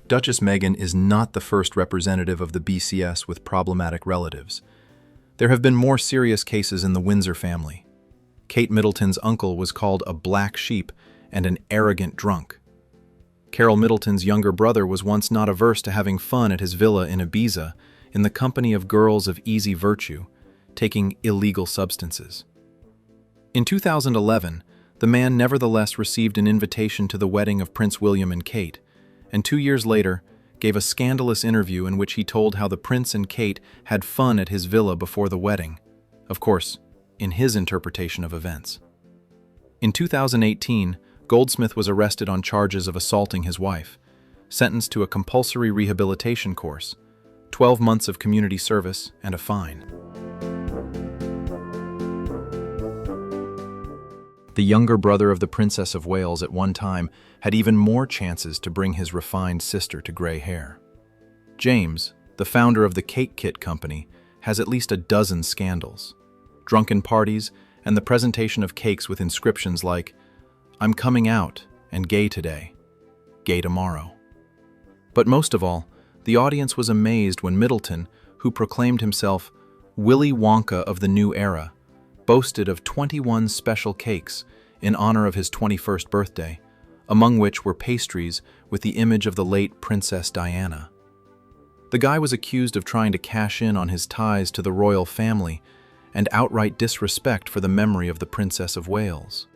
Duchess Meghan is not the first representative of the BCS with problematic relatives. There have been more serious cases in the Windsor family. Kate Middleton's uncle was called a black sheep and an arrogant drunk. Carol Middleton's younger brother was once not averse to having fun at his villa in Ibiza in the company of girls of easy virtue, taking illegal substances. In 2011, the man nevertheless received an invitation to the wedding of Prince William and Kate, and 2 years later gave a scandalous interview in which he told how the prince and Kate had fun at his villa before the wedding, of course, in his interpretation of events. In 2018, Goldsmith was arrested on charges of assaulting his wife, sentenced to a compulsory rehabilitation course, 12 months of community service, and a fine. The younger brother of the Princess of Wales at one time had even more chances to bring his refined sister to gray hair. James, the founder of the Cake Kit Company, has at least a dozen scandals. Drunken parties and the presentation of cakes with inscriptions like, "I'm coming out and gay today, gay tomorrow." But most of all, the audience was amazed when Middleton, who proclaimed himself Willy Wonka of the new era, boasted of 21 special cakes in honor of his 21st birthday, among which were pastries with the image of the late Princess Diana. The guy was accused of trying to cash in on his ties to the royal family and outright disrespect for the memory of the Princess of Wales.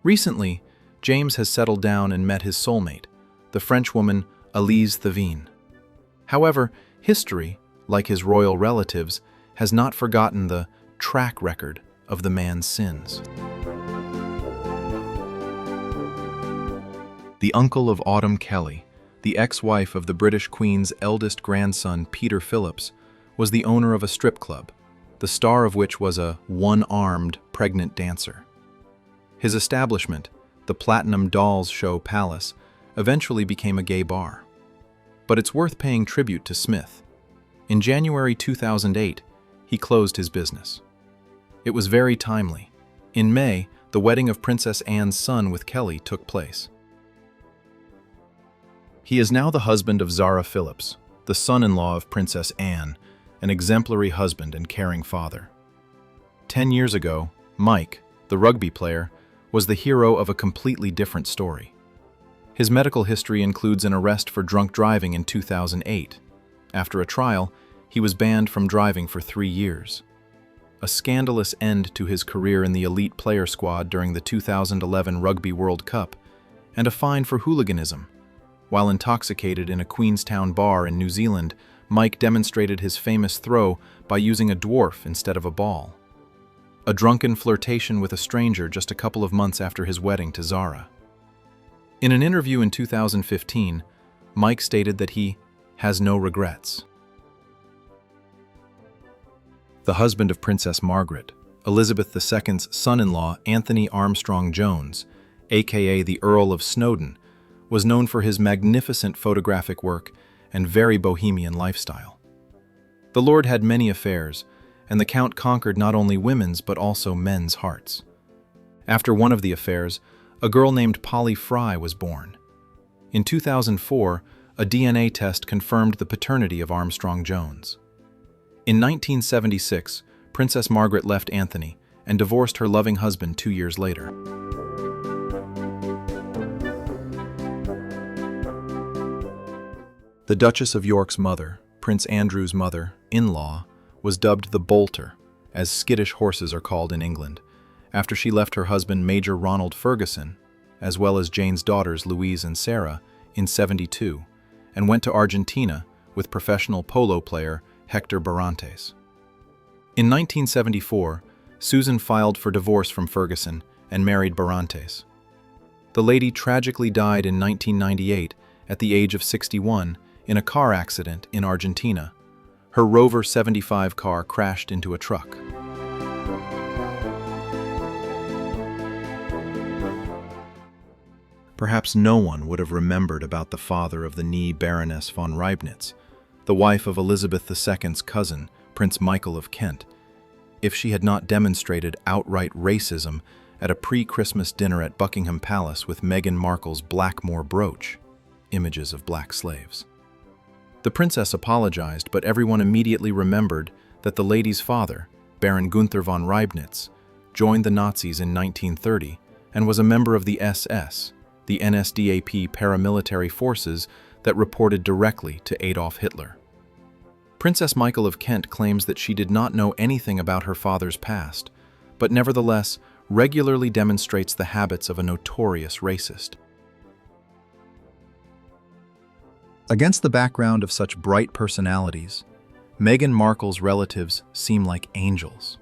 Recently, James has settled down and met his soulmate, the Frenchwoman Elise Thévenin. However, history, like his royal relatives, has not forgotten the track record of the man's sins. The uncle of Autumn Kelly, the ex-wife of the British Queen's eldest grandson Peter Phillips, was the owner of a strip club, the star of which was a one-armed pregnant dancer. His establishment, the Platinum Dolls Show Palace, eventually became a gay bar. But it's worth paying tribute to Smith. In January 2008, he closed his business. It was very timely. In May, the wedding of Princess Anne's son with Kelly took place. He is now the husband of Zara Phillips, the son-in-law of Princess Anne, an exemplary husband and caring father. 10 years ago, Mike, the rugby player, was the hero of a completely different story. His medical history includes an arrest for drunk driving in 2008. After a trial, he was banned from driving for 3 years. A scandalous end to his career in the elite player squad during the 2011 Rugby World Cup, and a fine for hooliganism. While intoxicated in a Queenstown bar in New Zealand, Mike demonstrated his famous throw by using a dwarf instead of a ball. A drunken flirtation with a stranger just a couple of months after his wedding to Zara. In an interview in 2015, Mike stated that he has no regrets. The husband of Princess Margaret, Elizabeth II's son-in-law Anthony Armstrong Jones, aka the Earl of Snowdon, was known for his magnificent photographic work and very bohemian lifestyle. The Lord had many affairs, and the Count conquered not only women's but also men's hearts. After one of the affairs, a girl named Polly Fry was born. In 2004, a DNA test confirmed the paternity of Armstrong Jones. In 1976, Princess Margaret left Anthony and divorced her loving husband 2 years later. The Duchess of York's mother, Prince Andrew's mother-in-law, was dubbed the Bolter, as skittish horses are called in England, after she left her husband Major Ronald Ferguson, as well as Jane's daughters Louise and Sarah, in '72, and went to Argentina with professional polo player Hector Barrantes. In 1974, Susan filed for divorce from Ferguson and married Barrantes. The lady tragically died in 1998 at the age of 61 in a car accident in Argentina. Her Rover 75 car crashed into a truck. Perhaps no one would have remembered about the father of the Nee Baroness von Reibnitz, the wife of Elizabeth II's cousin, Prince Michael of Kent, if she had not demonstrated outright racism at a pre-Christmas dinner at Buckingham Palace with Meghan Markle's Blackmore brooch. images of black slaves. The princess apologized, but everyone immediately remembered that the lady's father, Baron Gunther von Reibnitz, joined the Nazis in 1930 and was a member of the SS, the NSDAP paramilitary forces that reported directly to Adolf Hitler. Princess Michael of Kent claims that she did not know anything about her father's past, but nevertheless regularly demonstrates the habits of a notorious racist. Against the background of such bright personalities, Meghan Markle's relatives seem like angels.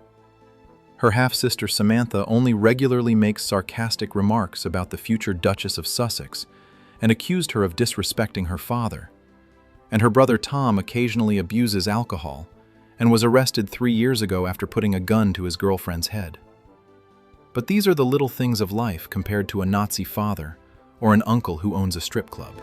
Her half-sister Samantha only regularly makes sarcastic remarks about the future Duchess of Sussex and accused her of disrespecting her father. And her brother Tom occasionally abuses alcohol and was arrested 3 years ago after putting a gun to his girlfriend's head. But these are the little things of life compared to a Nazi father or an uncle who owns a strip club.